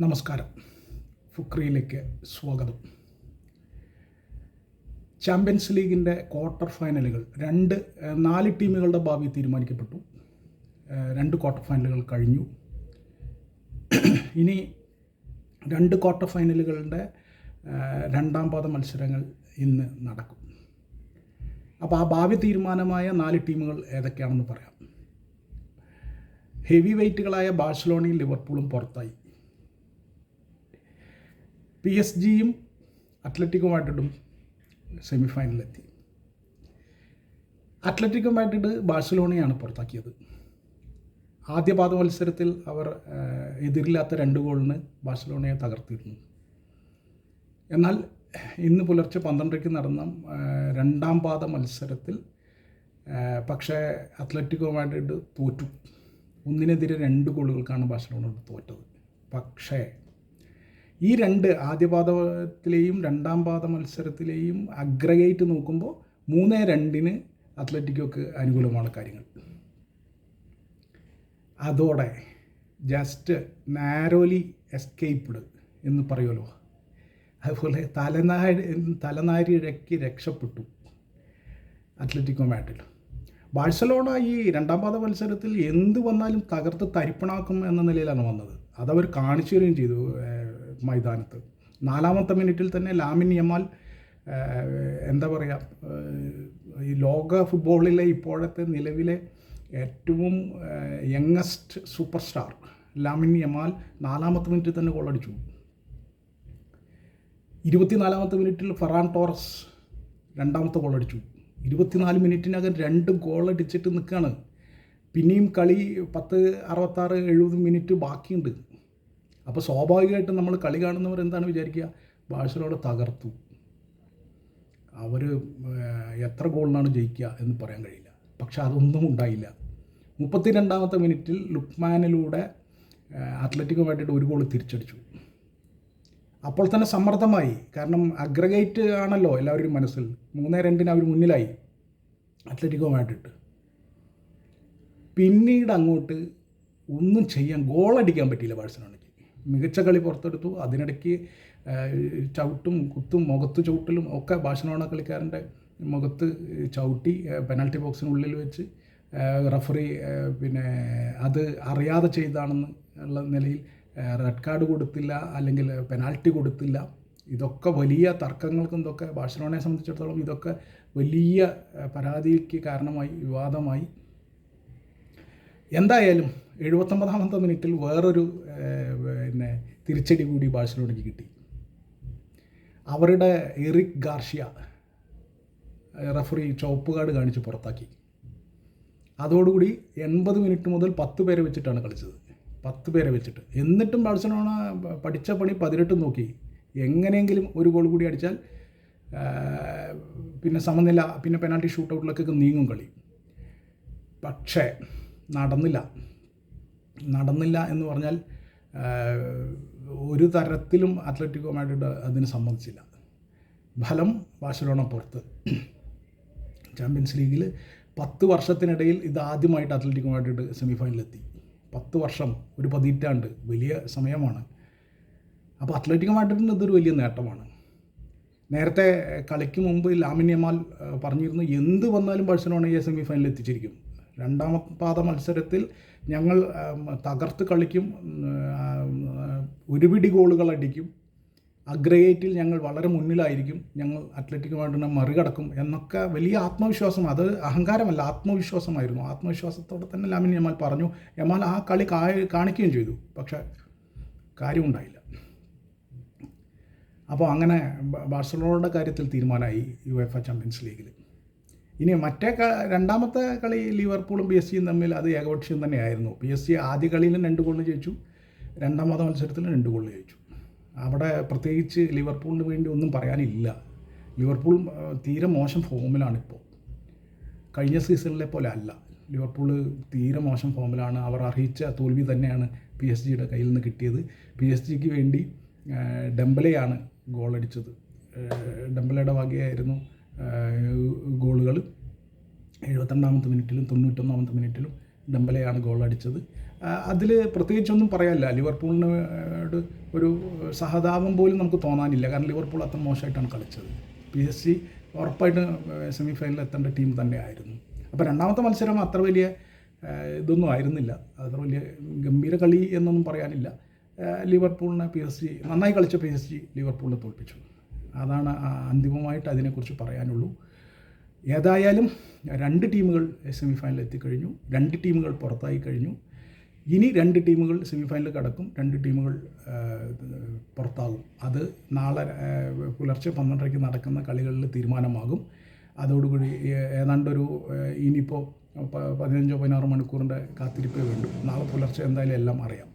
നമസ്കാരം. ഫുക്രിയിലേക്ക് സ്വാഗതം. ചാമ്പ്യൻസ് ലീഗിൻ്റെ ക്വാർട്ടർ ഫൈനലുകൾ 4 ടീമുകളുടെ ഭാവി തീരുമാനിക്കപ്പെട്ടു. 2 ക്വാർട്ടർ ഫൈനലുകൾ കഴിഞ്ഞു. ഇനി 2 ക്വാർട്ടർ ഫൈനലുകളുടെ രണ്ടാം പാദ മത്സരങ്ങൾ ഇന്ന് നടക്കും. അപ്പോൾ ആ ഭാവി തീരുമാനമായ 4 ടീമുകൾ ഏതൊക്കെയാണെന്ന് പറയാം. ഹെവി വെയ്റ്റുകളായ ബാഴ്സലോണയും ലിവർപൂളും പുറത്തായി. PSG-യും അത്ലറ്റിക്കോ മാഡ്രിഡും സെമിഫൈനലിലെത്തി. അത്ലറ്റിക്കോ മാഡ്രിഡ് ബാഴ്സലോണയാണ് പുറത്താക്കിയത്. ആദ്യ പാദ മത്സരത്തിൽ അവർ എതിരില്ലാത്ത 2 ഗോളിന് ബാഴ്സലോണയെ തകർത്തിരുന്നു. എന്നാൽ ഇന്ന് പുലർച്ചെ 12:00 നടന്ന രണ്ടാം പാദ മത്സരത്തിൽ പക്ഷേ അത്ലറ്റിക്കോ മാഡ്രിഡ് തോറ്റു. 1-നെതിരെ 2 ഗോളുകൾക്കാണ് ബാഴ്സലോണ തോറ്റത്. പക്ഷേ ഈ ആദ്യ പാദത്തിലെയും രണ്ടാം പാദ മത്സരത്തിലെയും അഗ്രഗേറ്റ് നോക്കുമ്പോൾ 3-2 അത്ലറ്റിക്കോക്ക് അനുകൂലമാണ് കാര്യങ്ങൾ. അതോടെ ജസ്റ്റ് നാരോലി എസ്കേപ്ഡ് എന്ന് പറയുമല്ലോ, അതുപോലെ തലനാരിഴയ്ക്ക് രക്ഷപ്പെട്ടു അത്ലറ്റിക്കോ മാഡ്രിഡ്. ബാഴ്സലോണ ഈ രണ്ടാം പാദ മത്സരത്തിൽ എന്ത് വന്നാലും തകർത്ത് തരിപ്പണാക്കും എന്ന നിലയിലാണ് വന്നത്. അതവർ കാണിച്ചു തരികയും ചെയ്തു. മൈതാനത്ത് 4-ാമത്തെ മിനിറ്റിൽ തന്നെ ലാമിൻ യമാൽ എന്താ പറയുക, ഈ ലോക ഫുട്ബോളിലെ ഇപ്പോഴത്തെ നിലവിലെ ഏറ്റവും youngest super star Lamine Yamal 4-ാമത്തെ മിനിറ്റിൽ തന്നെ ഗോളടിച്ചു. 24-ാമത്തെ മിനിറ്റിൽ ഫെറാൻ ടോറസ് 2-ാമത്തെ ഗോളടിച്ചു. 24 മിനിറ്റിനകം 2 ഗോളടിച്ചിട്ട് നിൽക്കുകയാണ്. പിന്നെയും കളി 66-70 മിനിറ്റ് ബാക്കിയുണ്ട്. അപ്പോൾ സ്വാഭാവികമായിട്ടും നമ്മൾ കളി കാണുന്നവർ എന്താണ് വിചാരിക്കുക, ബാഴ്സലോണ തകർത്തു, അവർ എത്ര ഗോളിനാണ് ജയിക്കുക എന്ന് പറയാൻ കഴിയില്ല. പക്ഷെ അതൊന്നും ഉണ്ടായില്ല. 32-ാമത്തെ മിനിറ്റിൽ ലുക്മാനിലൂടെ അത്ലറ്റിക്കോ മാഡ്രിഡ് 1 ഗോൾ തിരിച്ചടിച്ചു. അപ്പോൾ തന്നെ സമ്മർദ്ദമായി. കാരണം അഗ്രഗേറ്റ് ആണല്ലോ എല്ലാവരുടെയും മനസ്സിൽ. 3-2 അവർ മുന്നിലായി അത്ലറ്റിക്കോ മാഡ്രിഡ്. പിന്നീട് അങ്ങോട്ട് ഒന്നും ചെയ്യാൻ, ഗോളടിക്കാൻ പറ്റിയില്ല ബാഴ്സലോണയ്ക്ക്. മികച്ച കളി പുറത്തെടുത്തു. അതിനിടയ്ക്ക് ചവിട്ടും കുത്തും മുഖത്ത് ചവിട്ടലും ഒക്കെ ബാഴ്സലോണ കളിക്കാരൻ്റെ മുഖത്ത് ചവിട്ടി പെനാൽറ്റി ബോക്സിനുള്ളിൽ വെച്ച് റഫറി അത് അറിയാതെ ചെയ്താണെന്ന് ഉള്ള നിലയിൽ റെഡ് കാർഡ് കൊടുത്തില്ല, അല്ലെങ്കിൽ പെനാൽറ്റി കൊടുത്തില്ല. ഇതൊക്കെ വലിയ തർക്കങ്ങൾക്കും ഇതൊക്കെ ബാഴ്സലോണയെ സംബന്ധിച്ചിടത്തോളം ഇതൊക്കെ വലിയ പരാതിക്ക് കാരണമായി, വിവാദമായി. എന്തായാലും 79-ാമത്തെ മിനിറ്റിൽ വേറൊരു തിരിച്ചടി കൂടി ബാഴ്സലോണയ്ക്ക് കിട്ടി. അവരുടെ എറിക് ഗാർഷ്യ റഫറി ചുവപ്പ് കാർഡ് കാണിച്ച് പുറത്താക്കി. അതോടുകൂടി 80 മിനിറ്റ് മുതൽ 10 പേരെ വെച്ചിട്ടാണ് കളിച്ചത്. 10 പേരെ വെച്ചിട്ട്. എന്നിട്ടും ബാഴ്സലോണ പഠിച്ച പണി 18 നോക്കി. എങ്ങനെയെങ്കിലും 1 ഗോൾ കൂടി അടിച്ചാൽ പിന്നെ സമനില, പിന്നെ പെനാൽറ്റി ഷൂട്ടൗട്ടിലേക്കൊക്കെ നീങ്ങും കളി. പക്ഷേ നടന്നില്ല എന്ന് പറഞ്ഞാൽ ഒരു തരത്തിലും അത്ലറ്റിക്കോ മാഡ്രിഡ് അതിന് സമ്മതിച്ചില്ല. ഫലം ബാഴ്സലോണ പുറത്ത്. ചാമ്പ്യൻസ് ലീഗിൽ 10 വർഷത്തിനിടയിൽ ഇതാദ്യമായിട്ട് അത്ലറ്റിക്കോ മാഡ്രിഡ് സെമിഫൈനലിലെത്തി. 10 വർഷം, ഒരു പതിറ്റാണ്ട്, വലിയ സമയമാണ്. അപ്പോൾ അത്ലറ്റിക്കോ മാഡ്രിഡിന് ഇതൊരു വലിയ നേട്ടമാണ്. നേരത്തെ കളിക്ക് മുമ്പ് ലാമിൻ യമാൽ പറഞ്ഞിരുന്നു, എന്ത് വന്നാലും ബാഴ്സലോണയെ സെമിഫൈനലിൽ എത്തിച്ചിരിക്കും. രണ്ടാമത്തെ പാദ മത്സരത്തിൽ ഞങ്ങൾ തകർത്ത് കളിക്കും, 1 പിടി ഗോളുകൾ അടിക്കും, അഗ്രഗേറ്റിൽ ഞങ്ങൾ വളരെ മുന്നിലായിരിക്കും, ഞങ്ങൾ അത്ലറ്റിക്കോ മാഡ്രിഡിനെ മറികടക്കും എന്നൊക്കെ വലിയ ആത്മവിശ്വാസം. അത് അഹങ്കാരമല്ല, ആത്മവിശ്വാസമായിരുന്നു. ആത്മവിശ്വാസത്തോടെ തന്നെ ലാമിൻ യമാൽ പറഞ്ഞു. യമാൽ ആ കളി കാണിക്കുകയും ചെയ്തു. പക്ഷേ കാര്യമുണ്ടായില്ല. അപ്പോൾ അങ്ങനെ ബാഴ്സലോണയുടെ കാര്യത്തിൽ തീരുമാനമായി യുവേഫ ചാമ്പ്യൻസ് ലീഗിൽ. ഇനി രണ്ടാമത്തെ കളി ലിവർപൂളും PSG-യും തമ്മിൽ അത് ഏകപക്ഷീയം തന്നെയായിരുന്നു. PSG ആദ്യ കളിയിലും 2 ഗോളിന് ജയിച്ചു, രണ്ടാം പാദ മത്സരത്തിലും 2 ഗോളിന് ജയിച്ചു. അവിടെ പ്രത്യേകിച്ച് ലിവർപൂളിന് വേണ്ടി ഒന്നും പറയാനില്ല. ലിവർപൂൾ തീരെ മോശം ഫോമിലാണിപ്പോൾ. കഴിഞ്ഞ സീസണിലെ പോലെ അല്ല. ലിവർപൂൾ തീരെ മോശം ഫോമിലാണ്. അവർ അർഹിച്ച തോൽവി തന്നെയാണ് PSG-യുടെ കയ്യിൽ നിന്ന് കിട്ടിയത്. PSG-ക്ക് വേണ്ടി ഡെംബലെയാണ് ഗോളടിച്ചത്. ഡെംബലയുടെ വകയായിരുന്നു ഗോളുകൾ. 72-ാമത്തെ മിനിറ്റിലും 91-ാമത്തെ മിനിറ്റിലും ഡെംബലെയാണ് ഗോൾ അടിച്ചത്. അതിൽ പ്രത്യേകിച്ചൊന്നും പറയാനില്ല. ലിവർപൂളിനോട് ഒരു സഹതാപം പോലും നമുക്ക് തോന്നാനില്ല. കാരണം ലിവർപൂൾ അത്ര മോശമായിട്ടാണ് കളിച്ചത്. PSG ഉറപ്പായിട്ട് സെമി ഫൈനലിൽ എത്തേണ്ട ടീം തന്നെയായിരുന്നു. അപ്പോൾ രണ്ടാമത്തെ മത്സരം അത്ര വലിയ ഇതൊന്നും ആയിരുന്നില്ല, അത്ര വലിയ ഗംഭീര കളി എന്നൊന്നും പറയാനില്ല. ലിവർപൂളിനെ PSG നന്നായി കളിച്ച PSG ലിവർപൂളിനെ തോൽപ്പിച്ചു. അതാണ് അന്തിമമായിട്ട് അതിനെക്കുറിച്ച് പറയാനുള്ളൂ. ഏതായാലും 2 ടീമുകൾ സെമി ഫൈനലിൽ എത്തിക്കഴിഞ്ഞു, 2 ടീമുകൾ പുറത്തായി കഴിഞ്ഞു. ഇനി 2 ടീമുകൾ സെമി ഫൈനലിൽ കടക്കും, 2 ടീമുകൾ പുറത്താകും. അത് നാളെ പുലർച്ചെ 12:30 നടക്കുന്ന കളികളിൽ തീരുമാനമാകും. അതോടുകൂടി ഏതാണ്ടൊരു ഇനിയിപ്പോൾ 15-16 മണിക്കൂറിൻ്റെ കാത്തിരിപ്പേ വേണ്ടു. നാളെ പുലർച്ചെ എന്തായാലും എല്ലാം അറിയാം.